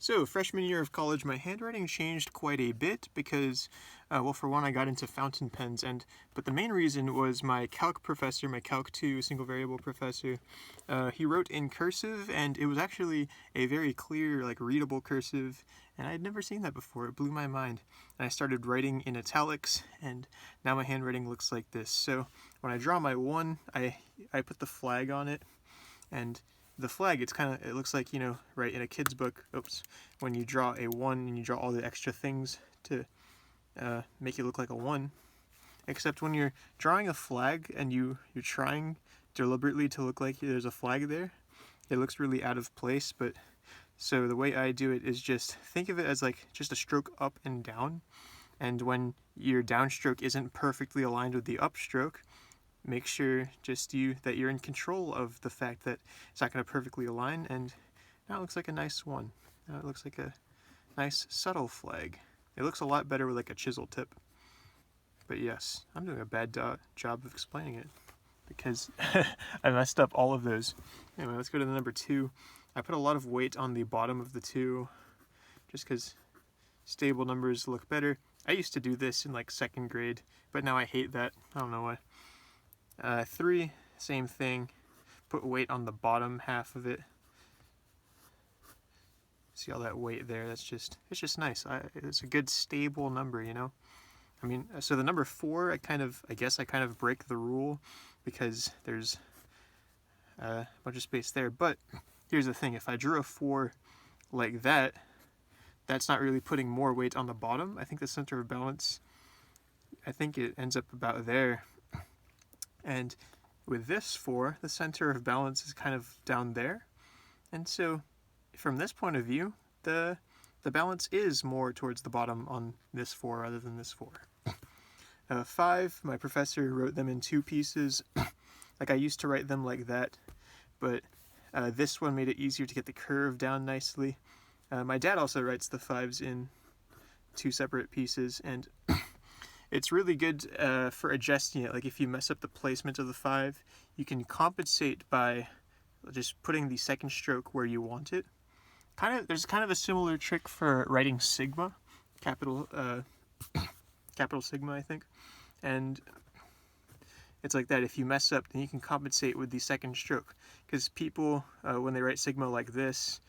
So, freshman year of college, my handwriting changed quite a bit because, well, for one, I got into fountain pens, but the main reason was my calc professor, my Calc 2 single variable professor. He wrote in cursive, and it was actually a very clear, like, readable cursive, and I had never seen that before. It blew my mind. And I started writing in italics, and now my handwriting looks like this. So, when I draw my 1, I put the flag on it, and the flag, it looks like, right in a kid's book, when you draw a 1 and you draw all the extra things to make it look like a 1. Except when you're drawing a flag and you're trying deliberately to look like there's a flag there, it looks really out of place. But so the way I do it is just think of it as like just a stroke up and down. And when your downstroke isn't perfectly aligned with the upstroke, make sure that you're in control of the fact that it's not going to perfectly align, and now it looks like a nice one. Now it looks like a nice subtle flag. It looks a lot better with like a chisel tip. But yes, I'm doing a bad job of explaining it because I messed up all of those. Anyway, let's go to the number 2. I put a lot of weight on the bottom of the 2 just because stable numbers look better. I used to do this in like 2nd grade, but now I hate that. I don't know why. 3, same thing. Put weight on the bottom half of it. See all that weight there? It's just nice. It's a good stable number, I mean, so the number 4, I guess I kind of break the rule because there's a bunch of space there. But here's the thing: if I drew a 4 like that, that's not really putting more weight on the bottom. I think the center of balance, I think it ends up about there. And with this 4, the center of balance is kind of down there. And so from this point of view, the balance is more towards the bottom on this 4 rather than this 4. 5, my professor wrote them in 2 pieces. Like I used to write them like that, but this one made it easier to get the curve down nicely. My dad also writes the 5s in 2 separate pieces, and it's really good for adjusting it. Like if you mess up the placement of the 5, you can compensate by just putting the 2nd stroke where you want it. There's kind of a similar trick for writing sigma, capital sigma, I think. And it's like that. If you mess up, then you can compensate with the 2nd stroke. Because people, when they write sigma like this,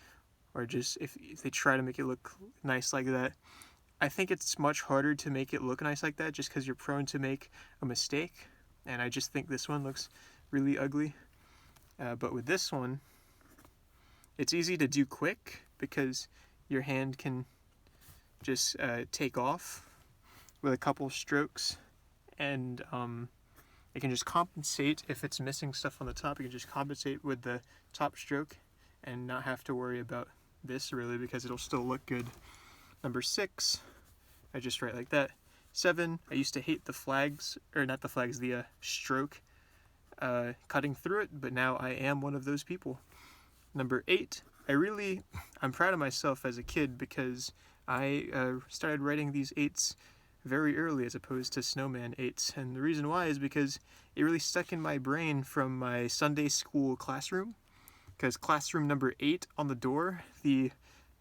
or just if they try to make it look nice like that, I think it's much harder to make it look nice like that just because you're prone to make a mistake. And I just think this one looks really ugly. But with this one, it's easy to do quick because your hand can just take off with a couple strokes, and it can just compensate if it's missing stuff on the top. You can just compensate with the top stroke and not have to worry about this really because it'll still look good. Number 6, I just write like that. 7, I used to hate the flags, or not the flags, the stroke cutting through it, but now I am one of those people. Number 8, I'm proud of myself as a kid because I started writing these 8s very early as opposed to snowman 8s, and the reason why is because it really stuck in my brain from my Sunday school classroom, because classroom number 8 on the door, the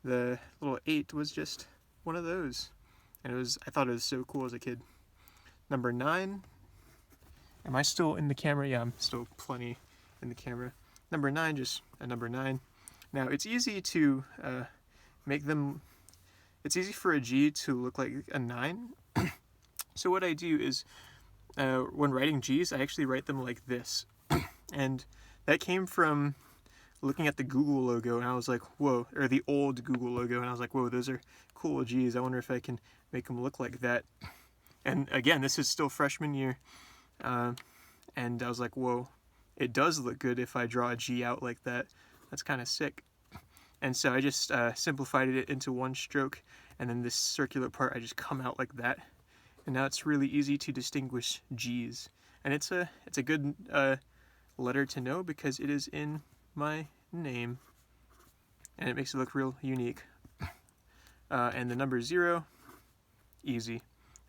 little 8 was just one of those, and I thought it was so cool as a kid. Number 9, am I still in the camera? Yeah, I'm still plenty in the camera. Number 9, just a number 9. Now it's easy to it's easy for a G to look like a 9. So what I do is when writing G's, I actually write them like this. And that came from looking at the Google logo, and I was like, whoa, or the old Google logo, and I was like, whoa, those are cool G's. I wonder if I can make them look like that. And again, this is still freshman year, and I was like, whoa, it does look good if I draw a G out like that. That's kind of sick. And so I just simplified it into 1 stroke, and then this circular part, I just come out like that. And now it's really easy to distinguish G's. And it's a good letter to know because it is in my name, and it makes it look real unique. And the number 0, easy.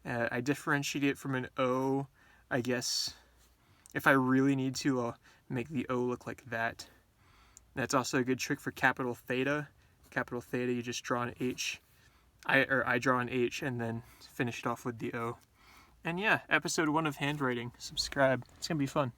I differentiate it from an O, I guess. If I really need to, I'll make the O look like that. That's also a good trick for capital theta, capital theta, you just draw an H. I draw an H and then finish it off with the O. And yeah, episode 1 of handwriting. Subscribe. It's gonna be fun.